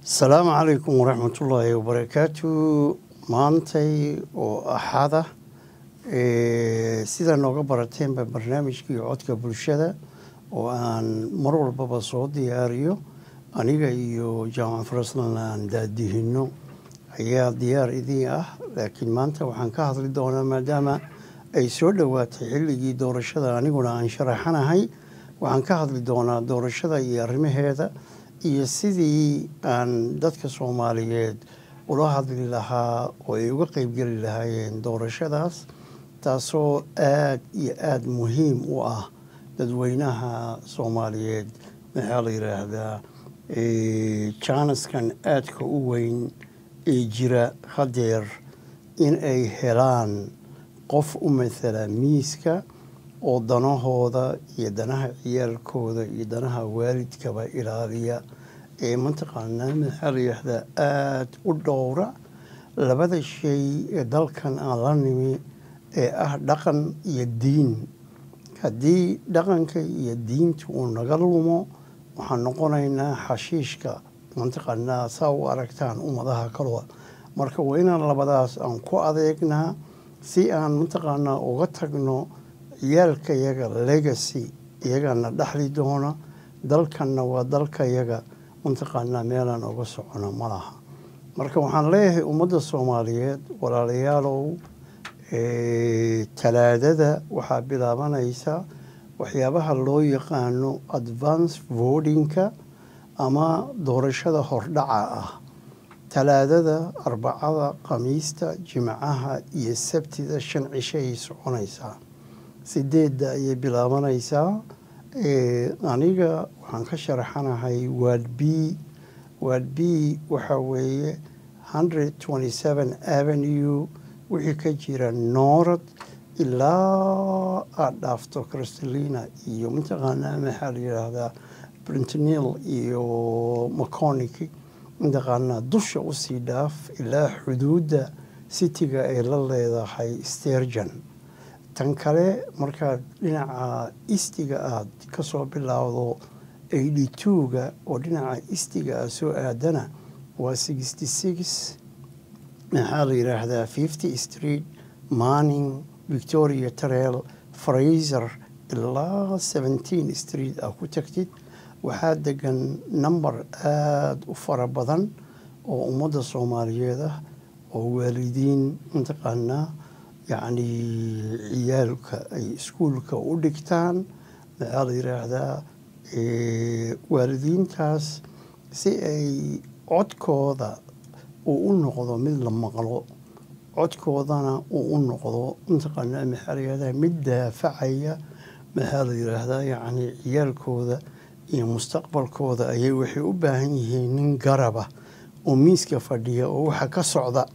السلام عليكم ورحمة الله وبركاته. maantay oo axada sida nooga barateenba barnaamijkii codka bulshada oo aan mar walbaba soo diyaariyo aniga iyo jaamac faraslan aan daadihino ayaa diyaar idin ah. laakiin maanta waxaan ka hadli doonaa maadaama ay soo dhowaatay xilligii doorashada aniguna aan sharaxanahay waxaan ka hadli doonaa doorashada iyo arrimaheeda iyo sidii aan dadka Soomaaliyeed ula hadli lahaa oo ay uga qayb gali lahaayeen doorashadaas taasoo aad iyo aad muhiim u ah dadweynaha Soomaaliyeed. maxaa la yiraahdaa chanaskan aadka u weyn ee jira hadeer in ay helaan qof u matala miiska oo danahooda iyo danaha ciyaalkooda iyo danaha waalidkaba ilaaliya mantaqaanaa maxaa la yiraahdaa aad u dhowra labada shay ee dalkan aan la nimi ee ah dhaqan iyo diin. haddii dhaqanka iyo diintu uu naga lumo waxaan noqonaynaa xashiishka mantaqaanaa saa u aragtaan ummadaha kaloo marka waa inaan labadaas aan ku adeegnaa si aan mantaqaanaa uga tagno ciyaalkayaga legacy iyagana dhaxli doona dalkanna waa dalkayaga mantaqaanaa meelaan uga socono ma laha. marka waxaan leeyahay ummadda Soomaaliyeed walaalayaalow talaadada waxaa bilaabanaysa waxyaabaha loo yaqaano advance votingka ama doorashada hordhaca ah. talaadada arbacada khamiista jimcaha iyo sabtida 5 cisho ay soconaysaa 8 ayay bilaabanaysaa. aniga waxaan ka sharaxanahay Ward B waxa weeye 127 Avenue wixii ka jira North ilaa aad dhaafto Crystalina iyo mantaqaanaa maxaa la yiraahdaa Brentnell iyo Maconic mantaqaanaa dusha u sii dhaaf ilaa xuduudda cityga ay la leedahay Sturgeon. tan kale markaad dhinaca istiga aad ka soo bilowdo 82ga oo dhinaca istiga aad soo aadana waa 66 maxaa la yiraahdaa 50 Street Manning Victoria Trail Fraser ilaa 17 Street aad ku tagtid waxaa degan number aad u fara badan oo ummadda Soomaaliyeed ah oo waalidiin mantaqaanaa يعني ciyaalka ay iskuulka u dhigtaan maxaa la yiraahdaa waalidiintaas si ay codkooda uu u noqdo mid la maqlo codkoodana uu u noqdo mantaqaanaa maxaa la yiraahdaa mid daafacaya maxaa la yiraahdaa yani ciyaalkooda iyo mustaqbalkooda ayay waxay u baahan yihiin nin garaba oo miiska fadhiya oo waxa ka socda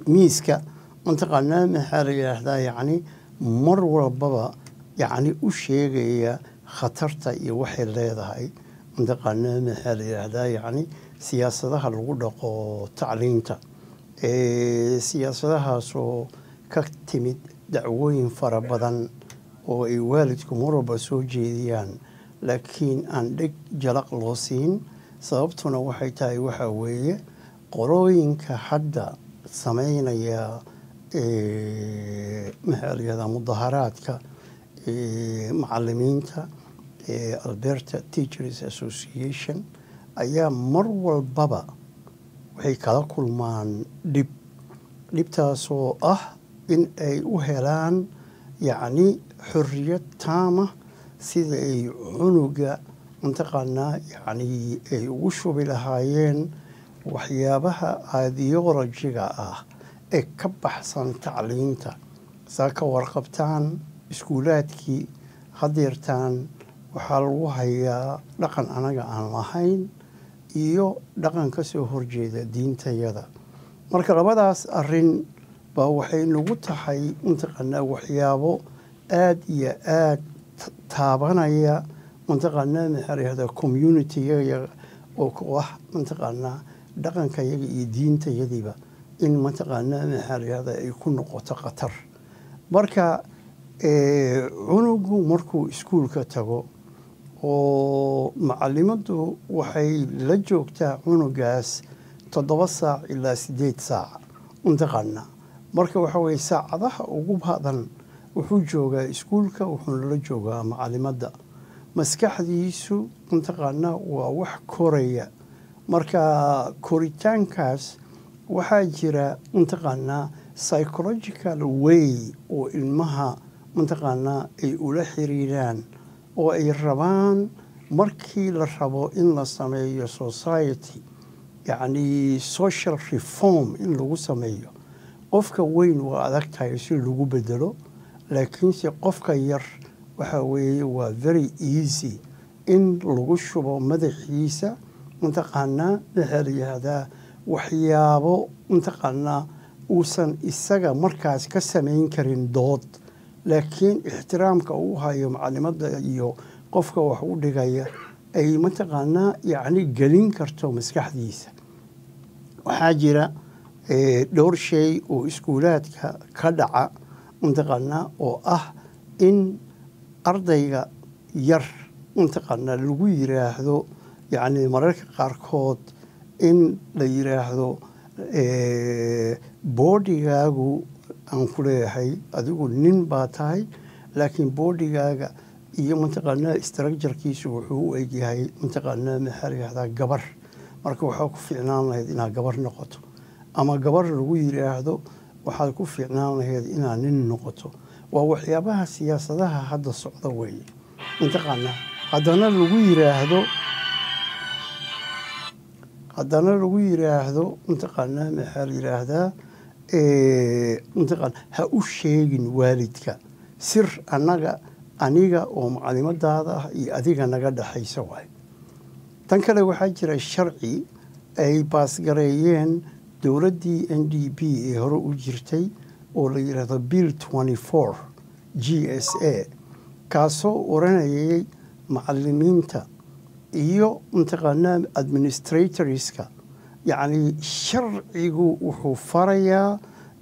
miiska mantaqaanaa maxaa la yiraahdaa yani mar walbaba yani u sheegaya khatarta iyo waxay leedahay mantaqaanaa maxaa la yiraahdaa yani siyaasadaha lagu dhaqo tacliinta siyaasadahaasoo ka timid dacwooyin fara badan oo ay waalidku mar walba soo jeediyaan laakiin aan dheg jalaq loo siin. sababtuna waxay tahay waxa weeye qolooyinka hadda sameynaya maxaa la yiraahdaa mudaharaadka macallimiinta Alberta Teachers Association ayaa mar walbaba waxay kala kulmaan dhibtaasoo ah in ay u helaan yacni xorriyad taama sida ay cunuga mantaqaanaa yacni ay ugu shubi lahaayeen waxyaabaha ideologiga ah ee ka baxsan tacliinta. saa ka warqabtaan iskuulaadkii hadeertaan waxaa lagu hayaa dhaqan anaga aan lahayn iyo dhaqan ka soo horjeeda diintayada. marka labadaas arrin baa waxay nagu tahay mantaqaanaa waxyaabo aad iyo aad taabanaya mantaqaanaa maxaa la yiraahdaa community-ga oo ah mantaqaanaa dhaqankayaga iyo diintayadiiba in mantaqaanaa maxaa la yiraahdaa ay ku noqoto khatar. marka cunugu markuu iskuulka tago oo macallimadu waxay la joogtaa cunugaas 7 saac ilaa 8 saac intaqana marka waxa weeye saacadaha ugu badan wuxuu joogaa iskuulka wuxuuna la joogaa macallimada maskaxdiisu intaqana waa wax koraya marka koritaankaas waxaa jira intaqana psychological way oo ilmaha intaqana ay ula xiriiraan oo ay rabaan markii la rabo in la sameeyo society يعني social reform in lagu sameeyo qofka weyn waa adag tahay si lagu bedelo laakiin si qofka yar waxa weeye waa very easy in lagu shubo madaxiisa intaqana dhexdeeda waxyaabo intaqana uusan isaga markaas ka sameyn karin dood laakiin ixtiraamka uu hayo macallimada iyo qofka wax u dhigaya ay mataqaanaa yani gelin karto maskaxdiisa waxaa jira dhowr shay oo iskuulaadka ka dhaca mataqaanaa oo ah in ardayga yar mataqaanaa lagu yiraahdo yani mararka qaarkood in la yiraahdo bodigaagu aan ku leeyahay adigu nin baa tahay laakiin bodigaaga iyo mataqaanaa structurekiisu wuxuu u egyahay mataqaanaa maxaa la yidhahdaa gabar marka waxaa ku fiicnaan lahayd inaad gabar noqoto ama gabar lagu yiraahdo waxaad ku fiicnaan lahayd inaad nin noqoto waa waxyaabaha siyaasadaha hadda socda weeye mataqaanaa haddana lagu yiraahdo mataqaanaa maxaa la yidhaahdaa mataqaanaa ha u sheegin waalidka sir aniga oo macallimadaada ah iyo adiga naga dhaxaysa waay tan kale waxaa jira sharci ay baasgareeyeen dowladdii NDP ee hore u jirtay oo la yidhaahdo Bill 24 GSA kaasoo oranayay macallimiinta iyo mataqaanaa administratorska yacni sharcigu wuxuu farayaa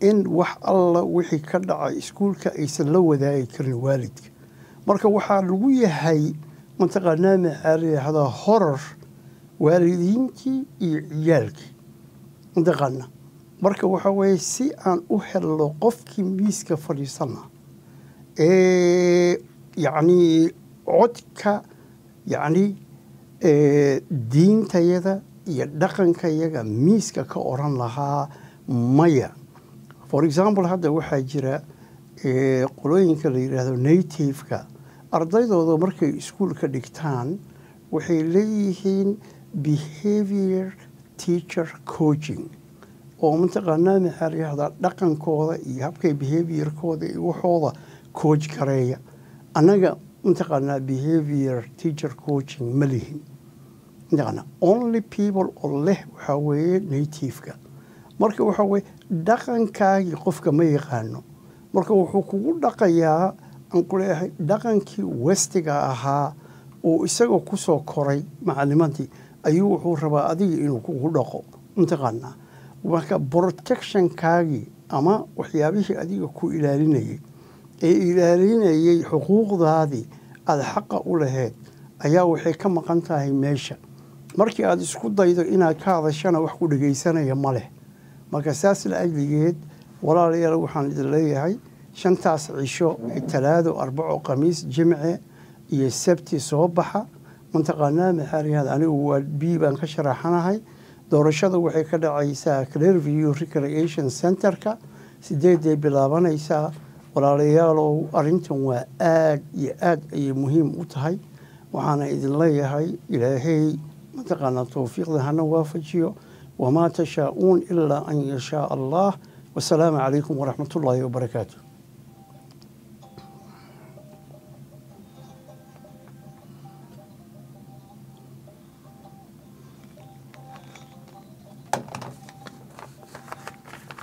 in wax alla wixii ka dhacay iskuulka aysan la wadaagi karin waalidka marka waxaa lagu yahay mataqaanaa maxaa la yidhahdaa horor waalidiintii iyo ciyaalkii mataqaana marka waxa weeye si aan u helno qofkii miiska fadhiisana yacni codka yacni diintayada iyo dhaqankayaga miiska ka oran lahaa maya for example hadda waxaa jira qolooyinka la yidhaahdo native-ka ardaydooda markay iskuulka dhigtaan waxay leeyihiin behavior teacher coaching oo mataqaanaa maxaa la yidhahdaa dhaqankooda iyo habkay behaviorkooda iyo waxooda coach gareeya annaga mataqaanaa behavior teacher coaching ma lihin mataqaanaa only people oo leh waxaa weeye native-ka marka waxaa weeye dhaqankaagii qofka ma yaqaano marka wuxuu kugu dhaqayaa aan ku leeyahay dhaqankii westiga ahaa oo isagoo ku soo koray macallimadii ayuu wuxuu rabaa adiga inuu kugu dhaqo mataqaanaa marka protectionkaagii ama waxyaabihii adiga ku ilaalinayay ee ilaalinayay xuquuqdaadii aada xaqa u lahayd ayaa waxay ka maqan tahay meesha markii aada isku daydo inaad ka hadashana wax ku dhegaysanaya ma leh marka saas la ajligeed walaalayaal waxaan idin leeyahay 5 cisho talaado 4 khamiis jimce iyo sabti soo baxa mataqaanaa maxaa la yidhahdaa anigu waa baan ka sharaxanahay doorashada waxay ka dhacaysaa Clearview Recreation Centerka 8 bilaabanaysaa walaalayaalow arrintan waa aad iyo aad ayay muhiim u tahay waxaana idin leeyahay ilaahay mataqaanaa tawfiiqda hana waafajiyo وما تشاءون إلا أن يشاء الله والسلام عليكم ورحمة الله وبركاته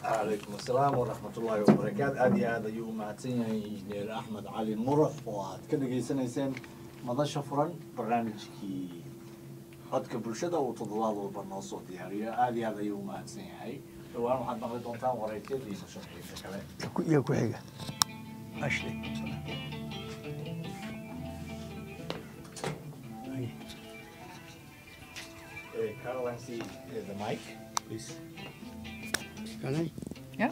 عليكم السلام ورحمة الله وبركاته أدي هذا يوم معتين إنجنير أحمد علي المرح وكذا جيسنا يسين ماذا شفرا برنامجكي codka bulshada uu toddobaad walba noo soo diyaariyo aad iyo aad ayuu u mahadsan yahay dhowaan waxaad maqli doontaan waraysyadii musharaxiinta kale iyo ku xiga Ashley Caroline, see the mic, please. Can I? Yeah.